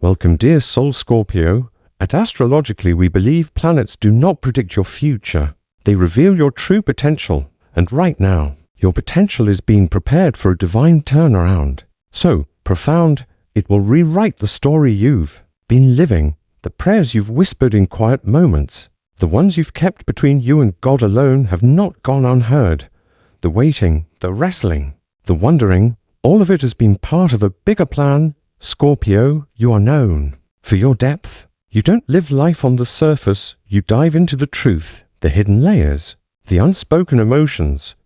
Welcome, dear soul Scorpio. At Astrologically, we believe planets do not predict your future. They reveal your true potential, and right now, your potential is being prepared for a divine turnaround. So profound, it will rewrite the story you've been living, the prayers you've whispered in quiet moments. The ones you've kept between you and God alone have not gone unheard. The waiting, the wrestling, the wondering, all of it has been part of a bigger plan. Scorpio, you are known for your depth. You don't live life on the surface, you dive into the truth, the hidden layers, the unspoken emotions.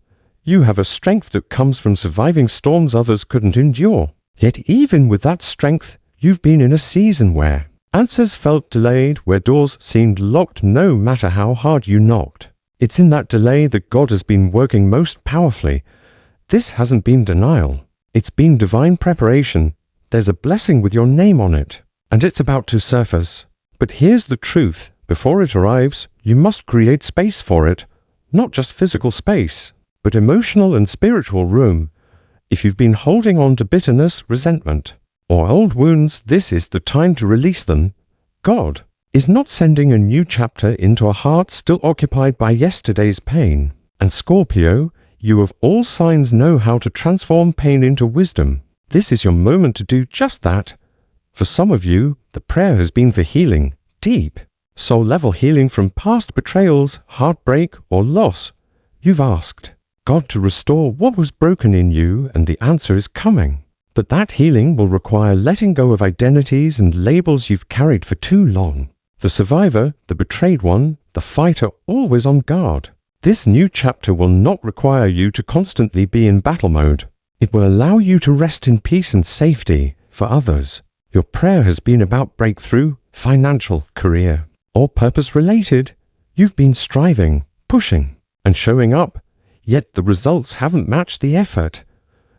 You have a strength that comes from surviving storms others couldn't endure. Yet even with that strength, you've been in a season where answers felt delayed, where doors seemed locked no matter how hard you knocked. It's in that delay that God has been working most powerfully. This hasn't been denial. It's been divine preparation. There's a blessing with your name on it, and it's about to surface. But here's the truth. Before it arrives, you must create space for it. Not just physical space, but emotional and spiritual room. If you've been holding on to bitterness, resentment, or old wounds, this is the time to release them. God is not sending a new chapter into a heart still occupied by yesterday's pain. And Scorpio, you of all signs know how to transform pain into wisdom. This is your moment to do just that. For some of you, the prayer has been for healing, deep, soul-level healing from past betrayals, heartbreak, or loss. You've asked God to restore what was broken in you, and the answer is coming. But that healing will require letting go of identities and labels you've carried for too long. The survivor, the betrayed one, the fighter, always on guard. This new chapter will not require you to constantly be in battle mode. It will allow you to rest in peace and safety. For others, your prayer has been about breakthrough, financial, career, or purpose-related. You've been striving, pushing, and showing up, yet the results haven't matched the effort.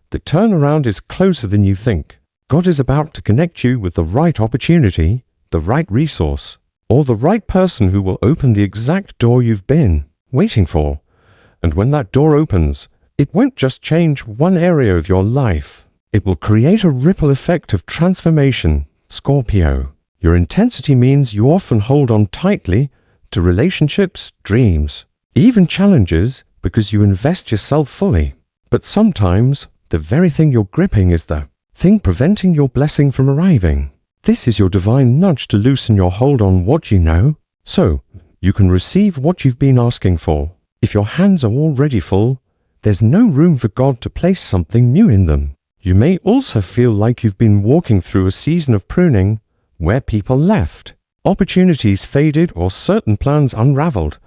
The turnaround is closer than you think. God is about to connect you with the right opportunity, the right resource, or the right person who will open the exact door you've been waiting for. And when that door opens, it won't just change one area of your life. It will create a ripple effect of transformation. Scorpio, your intensity means you often hold on tightly to relationships, dreams, even challenges, because you invest yourself fully. But sometimes, the very thing you're gripping is the thing preventing your blessing from arriving. This is your divine nudge to loosen your hold on what you know, so you can receive what you've been asking for. If your hands are already full, there's no room for God to place something new in them. You may also feel like you've been walking through a season of pruning, where people left, opportunities faded, or certain plans unraveled.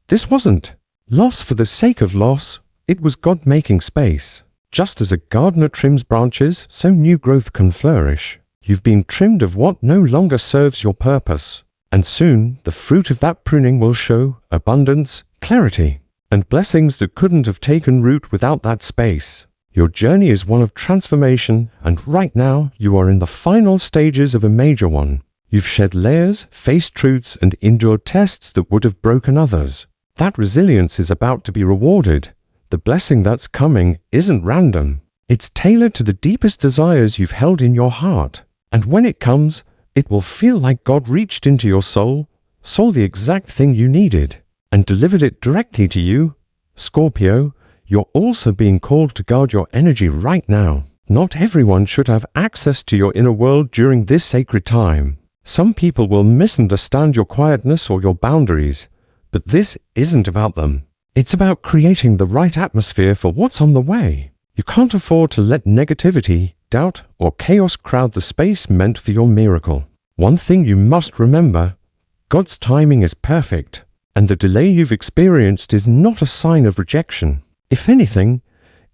This wasn't loss for the sake of loss. It was God making space. Just as a gardener trims branches, so new growth can flourish. You've been trimmed of what no longer serves your purpose. And soon, the fruit of that pruning will show abundance, clarity, and blessings that couldn't have taken root without that space. Your journey is one of transformation, and right now, you are in the final stages of a major one. You've shed layers, faced truths, and endured tests that would have broken others. That resilience is about to be rewarded. The blessing that's coming isn't random. It's tailored to the deepest desires you've held in your heart. And when it comes, it will feel like God reached into your soul, saw the exact thing you needed, and delivered it directly to you. Scorpio, you're also being called to guard your energy right now. Not everyone should have access to your inner world during this sacred time. Some people will misunderstand your quietness or your boundaries, but this isn't about them. It's about creating the right atmosphere for what's on the way. You can't afford to let negativity, doubt, or chaos crowd the space meant for your miracle. One thing you must remember: God's timing is perfect, and the delay you've experienced is not a sign of rejection. If anything,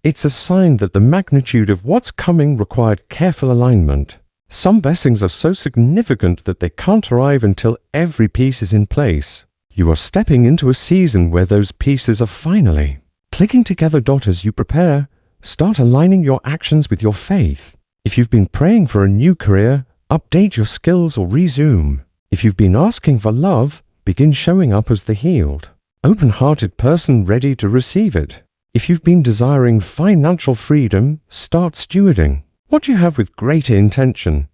it's a sign that the magnitude of what's coming required careful alignment. Some blessings are so significant that they can't arrive until every piece is in place. You are stepping into a season where those pieces are finally clicking together. As you prepare, start aligning your actions with your faith. If you've been praying for a new career, update your skills or resume. If you've been asking for love, begin showing up as the healed, open-hearted person ready to receive it. If you've been desiring financial freedom, start stewarding what you have with greater intention.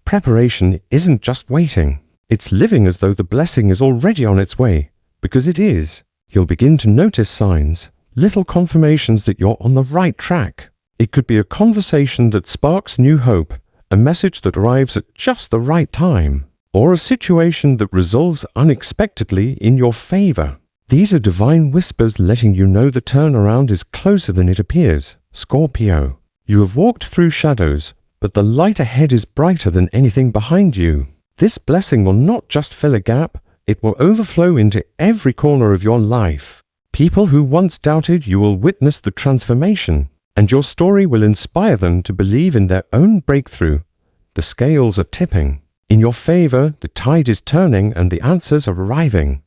preparation isn't just waiting. It's living as though the blessing is already on its way, because it is. You'll begin to notice signs, little confirmations that you're on the right track. It could be a conversation that sparks new hope, a message that arrives at just the right time, or a situation that resolves unexpectedly in your favor. These are divine whispers letting you know the turnaround is closer than it appears. Scorpio, you have walked through shadows, but the light ahead is brighter than anything behind you. This blessing will not just fill a gap, it will overflow into every corner of your life. People who once doubted you will witness the transformation, and your story will inspire them to believe in their own breakthrough. The scales are tipping. In your favor, the tide is turning and the answers are arriving.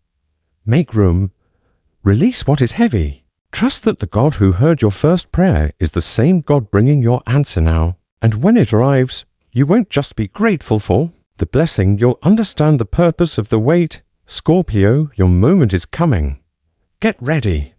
Make room. Release what is heavy. Trust that the God who heard your first prayer is the same God bringing your answer now. And when it arrives, you won't just be grateful for the blessing, you'll understand the purpose of the wait. Scorpio, your moment is coming. Get ready.